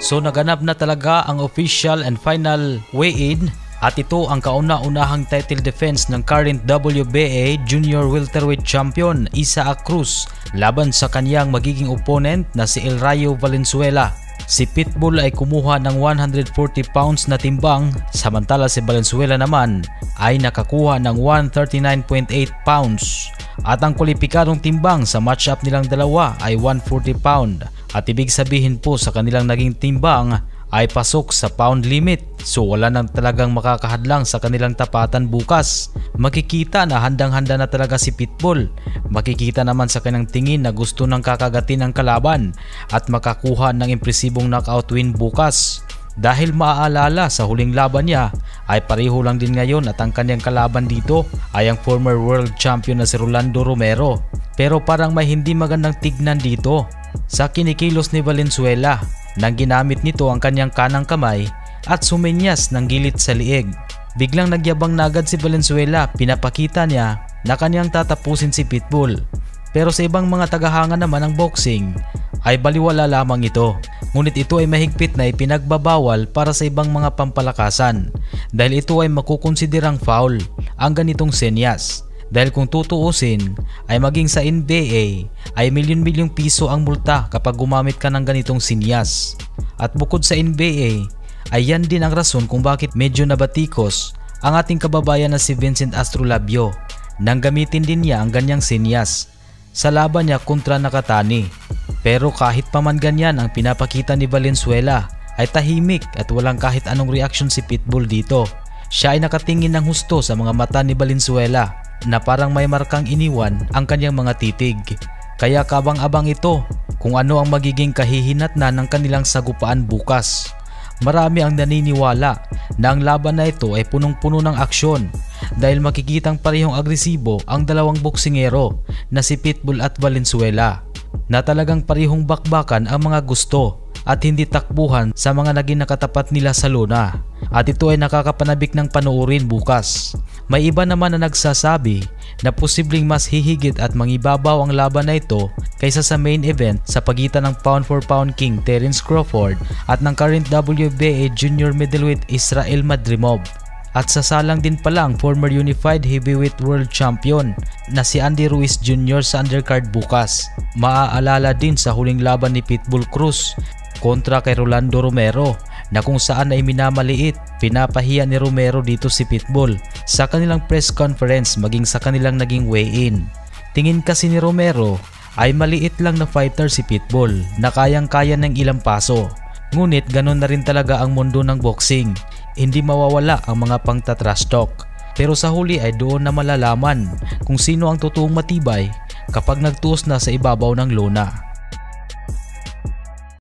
So naganap na talaga ang official and final weigh-in at ito ang kauna-unahang title defense ng current WBA Junior Welterweight Champion Isaac Cruz laban sa kanyang magiging opponent na si El Rayo Valenzuela. Si Pitbull ay kumuha ng 140 pounds na timbang, samantala si Valenzuela naman ay nakakuha ng 139.8 pounds. At ang kwalipikadong timbang sa matchup nilang dalawa ay 140 pound. At ibig sabihin po sa kanilang naging timbang ay pasok sa pound limit. So wala nang talagang makakahadlang sa kanilang tapatan bukas. Makikita na handang-handa na talaga si Pitbull. Makikita naman sa kanyang tingin na gusto nang kakagatin ang kalaban at makakuha ng impresibong knockout win bukas. Dahil maaalala sa huling laban niya ay pareho lang din ngayon at ang kanyang kalaban dito ay ang former world champion na si Rolando Romero. Pero parang may hindi magandang tignan dito sa kinikilos ni Valenzuela nang ginamit nito ang kanyang kanang kamay at sumenyas ng gilid sa liig. Biglang nagyabang na agad si Valenzuela, pinapakita niya na kanyang tatapusin si Pitbull. Pero sa ibang mga tagahanga naman ng boxing ay baliwala lamang ito. Ngunit ito ay mahigpit na ipinagbabawal para sa ibang mga pampalakasan dahil ito ay makukonsiderang foul ang ganitong senyas. Dahil kung tutuusin ay maging sa NBA ay milyon-milyong piso ang multa kapag gumamit ka ng ganitong sinyas. At bukod sa NBA ay yan din ang rason kung bakit medyo nabatikos ang ating kababayan na si Vincent Astrolabio nang gamitin din niya ang ganyang sinyas sa laban niya kontra Nakatani. Pero kahit pa man ganyan ang pinapakita ni Valenzuela ay tahimik at walang kahit anong reaksyon si Pitbull dito. Siya ay nakatingin ng husto sa mga mata ni Valenzuela na parang may markang iniwan ang kanyang mga titig. Kaya kabang-abang ito kung ano ang magiging kahihinatnan ng kanilang sagupaan bukas. Marami ang naniniwala na ang laban na ito ay punong-puno ng aksyon dahil makikitang parehong agresibo ang dalawang boksingero na si Pitbull at Valenzuela na talagang parehong bakbakan ang mga gusto at hindi takbuhan sa mga naging nakatapat nila sa lona. At ito ay nakakapanabik ng panoorin bukas. May iba naman na nagsasabi na posibleng mas hihigit at mangibabaw ang laban na ito kaysa sa main event sa pagitan ng pound for pound king Terence Crawford at ng current WBA junior middleweight Israel Madrimov. At sasalang din pala ang former unified heavyweight world champion na si Andy Ruiz Jr. sa undercard bukas. Maaalala din sa huling laban ni Pitbull Cruz kontra kay Rolando Romero na kung saan ay minamaliit, pinapahiya ni Romero dito si Pitbull sa kanilang press conference maging sa kanilang naging weigh-in. Tingin kasi ni Romero ay maliit lang na fighter si Pitbull na kayang-kaya ng ilang paso. Ngunit ganun na rin talaga ang mundo ng boxing. Hindi mawawala ang mga pangtatrash talk. Pero sa huli ay doon na malalaman kung sino ang totoong matibay kapag nagtuos na sa ibabaw ng lona.